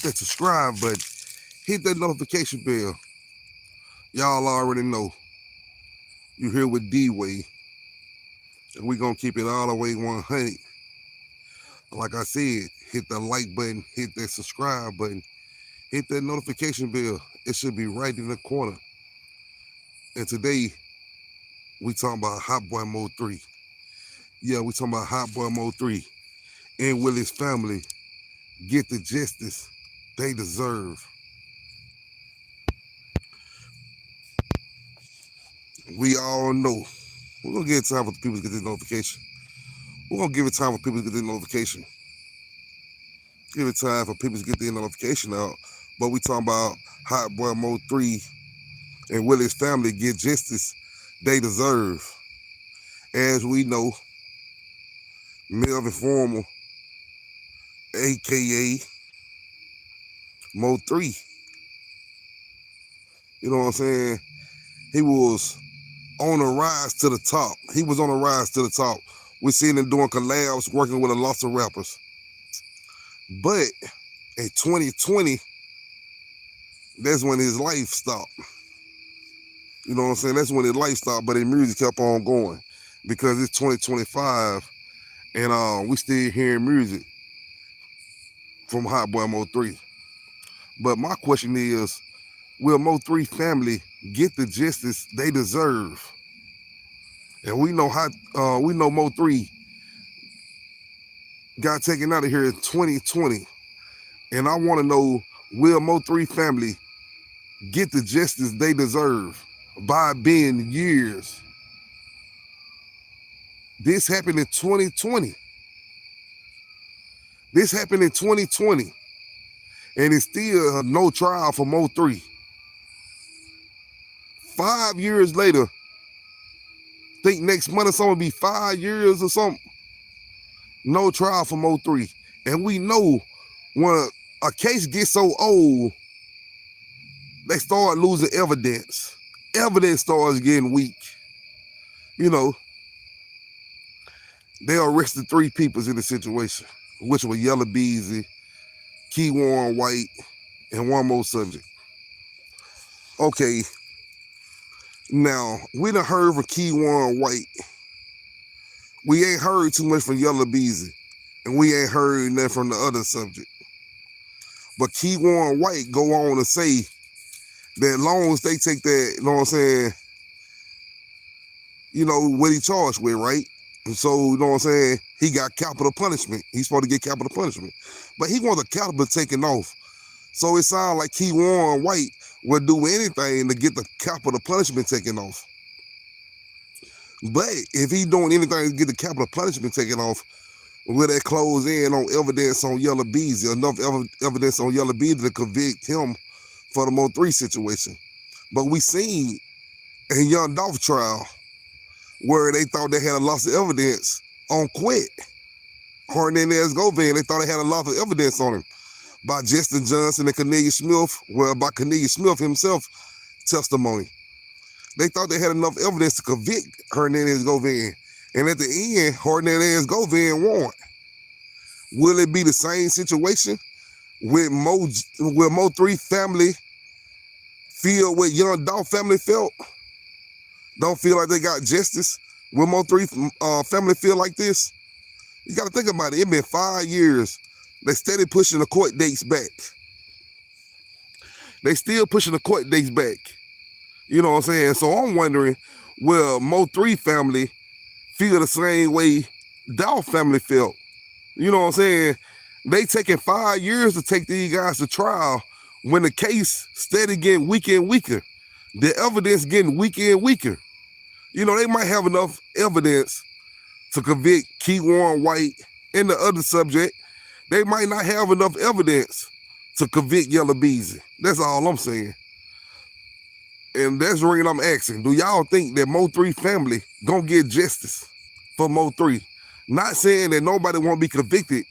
that subscribe button. Hit that notification bell. Y'all already know. You here with D-Way. And we going to keep it all the way 100. Like I said, hit the like button, hit that subscribe button, hit that notification bell. It should be right in the corner. And today, we talking about Hot Boy Mo3. Yeah, we talking about Hot Boy Mo3. And will his family get the justice they deserve? We all know. We're going to give time for people to get this notification. We're going to give it time for people to get this notification. Give it time for people to get their notification out. But we talking about Hot Boy Mo3 and will his family get justice they deserve? As we know, Melvin Formal, a.k.a. Mo3. You know what I'm saying? He was on a rise to the top. He was on a rise to the top. We seen him doing collabs, working with a lot of rappers. But in 2020, that's when his life stopped. You know what I'm saying? That's when his life stopped, but his music kept on going. Because it's 2025, and we still hearing music from Hot Boy Mo3. But my question is, will Mo3 family get the justice they deserve? And we know Mo3 got taken out of here in 2020. And I want to know, will Mo3 family get the justice they deserve by being years? This happened in 2020. This happened in 2020. And it's still no trial for Mo3. 5 years later, think next month it's gonna be 5 years or something. No trial for Mo3. And we know when a case gets so old, they start losing evidence. Evidence starts getting weak. You know, they arrested 3 people in the situation, which were Yella Beezy, Key Warren White, and one more subject. Okay, now, we done heard from Key Warren White. We ain't heard too much from Yella Beezy, and we ain't heard nothing from the other subject. But Key Warren White go on to say that long as they take that, you know what I'm saying, you know, what he charged with, right? And so, you know what I'm saying, he got capital punishment. He's supposed to get capital punishment. But he wants the capital taken off. So it sounds like Key Warren White would do anything to get the capital punishment taken off. But if he doing anything to get the capital punishment taken off, will that close in on evidence on Yella Beezy, enough evidence on Yella Beezy to convict him for the Mo3 situation? But we seen in Young Dolph trial where they thought they had a lot of evidence on Quit. Hernandez Govan, they thought they had a lot of evidence on him by Justin Johnson and Cornelius Smith, well, by Cornelius Smith himself testimony. They thought they had enough evidence to convict Hernandez Govan. And at the end, Hernandez Govan won. Will it be the same situation? Will Mo3 family feel what Young Dolph family felt? Don't feel like they got justice? Will Mo3 family feel like this? You got to think about it. It's been 5 years. They steady pushing the court dates back. They still pushing the court dates back. You know what I'm saying? So I'm wondering, will Mo3 family feel the same way Dolph family felt? You know what I'm saying? They taking 5 years to take these guys to trial when the case steady getting weaker and weaker. The evidence getting weaker and weaker. You know, they might have enough evidence to convict Key Warren White and the other subject. They might not have enough evidence to convict Yella Beezy. That's all I'm saying. And that's the reason I'm asking, do y'all think that Mo3 family gonna get justice for Mo3? Not saying that nobody won't be convicted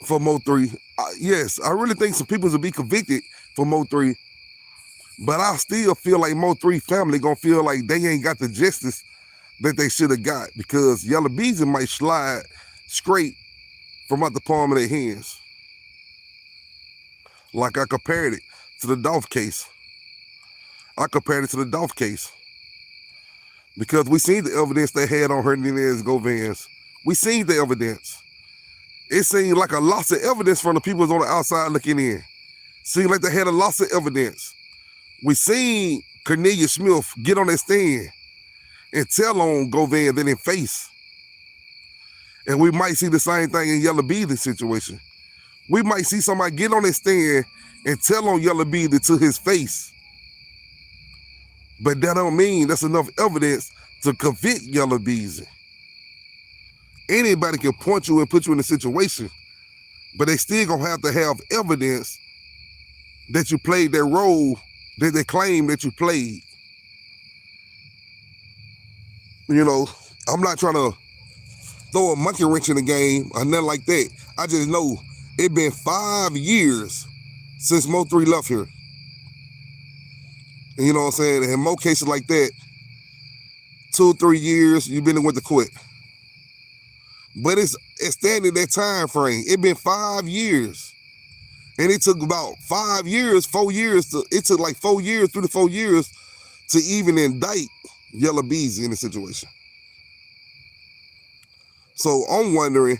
for Mo3. Yes, I really think some people will be convicted for Mo3, but I still feel like Mo3 family gonna feel like they ain't got the justice that they should have got, because Yella Beezy might slide straight from out the palm of their hands. Like I compared it to the Dolph case. I compared it to the Dolph case. Because we seen the evidence they had on Hernandez Govans. We seen the evidence. It seemed like a loss of evidence from the people on the outside looking in. Seemed like they had a loss of evidence. We seen Cornelius Smith get on that stand and tell on Govans in their face. And we might see the same thing in Yella Beezy's situation. We might see somebody get on that stand and tell on Yella Beezy to his face. But that don't mean that's enough evidence to convict Yella Beezy. Anybody can point you and put you in a situation, but they still gonna have to have evidence that you played that role that they claim that you played. You know, I'm not trying to throw a monkey wrench in the game or nothing like that. I just know it's been 5 years since Mo3 left here. And you know what I'm saying? In more cases like that, 2 or 3 years, you've been with the quit. But it's extended that time frame. It's been 5 years. And it took about 5 years, 4 years, it took like 4 years, 3 to 4 years to even indict Yella Beezy in the situation. So I'm wondering,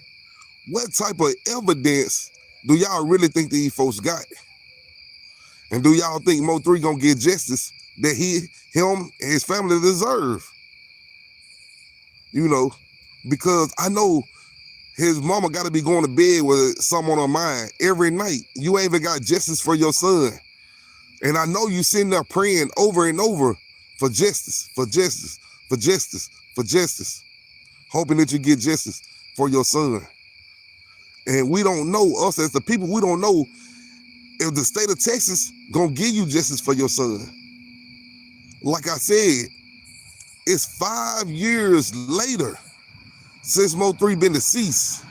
what type of evidence do y'all really think these folks got? And do y'all think Mo3 gonna get justice that him and his family deserve? You know, because I know his mama got to be going to bed with someone on her mind every night. You ain't even got justice for your son. And I know you sitting there praying over and over for justice, for justice, for justice, for justice, hoping that you get justice for your son. And we don't know, us as the people, we don't know if the state of Texas gonna give you justice for your son. Like I said, it's 5 years later since Mo3 been deceased.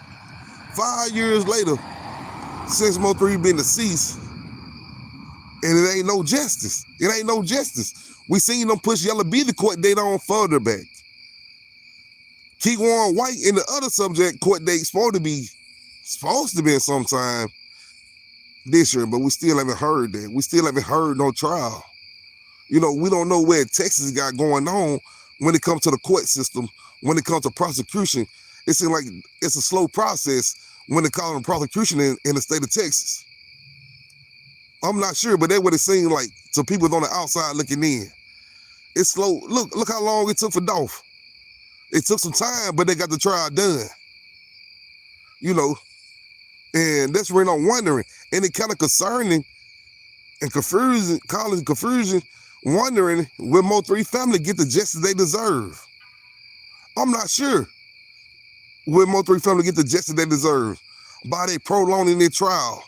5 years later since Mo3 been deceased, and it ain't no justice. It ain't no justice. We seen them push Yella Beezy court date on further back. Keywan White in the other subject court date supposed to be sometime this year, but we still haven't heard that. We still haven't heard no trial. You know, we don't know where Texas got going on when it comes to the court system, when it comes to prosecution. It seems like it's a slow process when it comes to prosecution in the state of Texas. I'm not sure, but that's what it seemed like to people on the outside looking in. It's slow. Look how long it took for Dolph. It took some time, but they got the trial done. You know, and that's really I'm wondering. And it kind of concerning and confusing, wondering will Mo3 family get the justice they deserve? I'm not sure. Will Mo3 family get the justice they deserve by they prolonging their trial?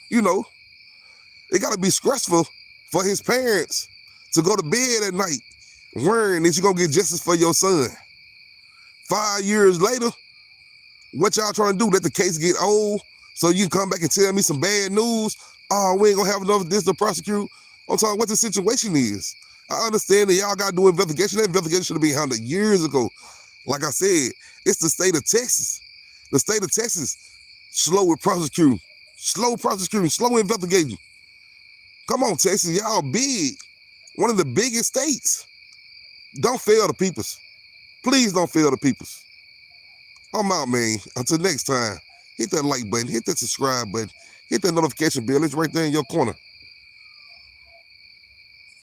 You know, it got to be stressful for his parents to go to bed at night worrying that you're going to get justice for your son. 5 years later, what y'all trying to do? Let the case get old so you can come back and tell me some bad news? Oh, we ain't going to have enough of this to prosecute. I'm talking what the situation is. I understand that y'all got to do investigation. That investigation should have been handled years ago. Like I said, it's the state of Texas. The state of Texas, slow with prosecuting. Slow prosecuting, slow investigating. Come on, Texas, y'all big. One of the biggest states. Don't fail the peoples. Please don't fail the peoples. I'm out, man. Until next time, hit that like button, hit that subscribe button, hit that notification bell. It's right there in your corner.